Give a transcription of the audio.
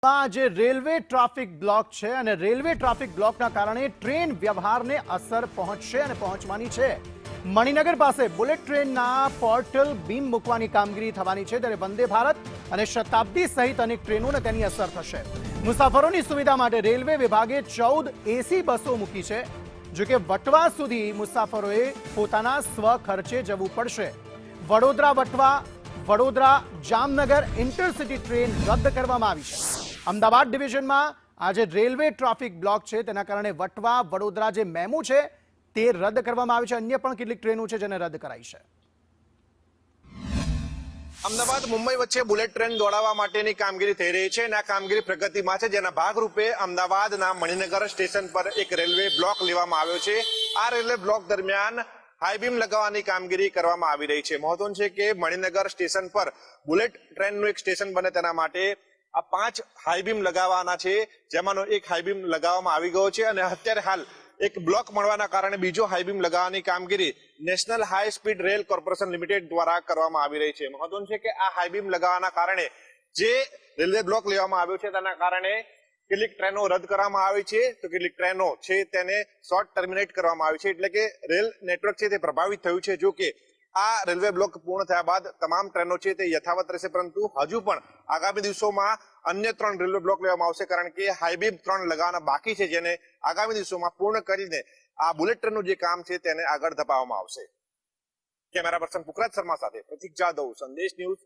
જે railway traffic block છે અને રેલવે ટ્રાફિક બ્લોકના કારણે ટ્રેન વ્યવહારને અસર પહોંચશે અને પહોંચવાની છે। મણિનગર પાસે બુલેટ ટ્રેનના પોર્ટલ બીમ મૂકવાની કામગીરી થવાની છે, ત્યારે વંદે ભારત અને શતાબ્દી સહિત અનેક ટ્રેનોને તેની અસર થશે। મુસાફરોની સુવિધા માટે રેલવે વિભાગે 14 એસી બસો મૂકી છે, જો કે વટવા સુધી મુસાફરોએ પોતાના સ્વખર્ચે જવું પડશે। વડોદરા વટવા વડોદરા જામનગર ઇન્ટરસિટી ટ્રેન રદ કરવામાં આવી છે। અમદાવાદ ડિવિઝનમાં આજે રેલવે ટ્રાફિક બ્લોક છે, તેના કારણે વટવા વડોદરા જે મેમુ છે તે રદ કરવામાં આવી છે। અન્ય પણ કેટલીક ટ્રેનો છે જેને રદ કરાઈ છે। અમદાવાદ મુંબઈ વચ્ચે બુલેટ ટ્રેન દોડાવવા માટેની કામગીરી થઈ રહી છે અને આ કામગીરી પ્રગતિમાં છે, જેના ભાગરૂપે અમદાવાદના મણિનગર સ્ટેશન પર એક રેલવે બ્લોક લેવામાં આવ્યો છે। આ રેલવે બ્લોક દરમિયાન હાઈબીમ લગાવવાની કામગીરી કરવામાં આવી રહી છે। મહત્વનું છે કે મણિનગર સ્ટેશન પર બુલેટ ટ્રેનનું એક સ્ટેશન બને તેના માટે આ 5 હાઈબીમ લગાવવાના છે, જેમાંનો એક હાઈબીમ લગાવવામાં આવી ગયો છે અને અત્યારે હાલ એક બ્લોક મળવાના કારણે બીજો હાઈબીમ લગાવવાની કામગીરી national high speed rail corporation limited દ્વારા કરવામાં આવી રહી છે। મહત્વનું છે કે આ હાઈબીમ લગાવવાના કારણે જે રેલવે બ્લોક લેવામાં આવ્યો છે તેના કારણે કેટલીક ટ્રેનો રદ કરવામાં આવી છે, તો કેટલીક ટ્રેનો છે તેને શોર્ટ ટર્મિનેટ કરવામાં આવી છે, એટલે કે રેલ નેટવર્ક છે તે પ્રભાવિત થયું છે। જો કે આ રેલવે બ્લોક પૂર્ણ થયા બાદ તમામ ટ્રેનો છે તે યથાવત રહેશે, પરંતુ હજુ પણ આગામી દિવસોમાં અન્ય 3 રેલવે બ્લોક લેવામાં આવશે, કારણ કે હાઈબીમ 3 લગાવવાના બાકી છે, જેને આગામી દિવસોમાં પૂર્ણ કરીને આ બુલેટ ટ્રેનનું જે કામ છે તેને આગળ ધપાવવામાં આવશે। કેમેરા પર્સન પુખરાજ શર્મા સાથે પ્રતીક જાદવ, સંદેશ ન્યૂઝ।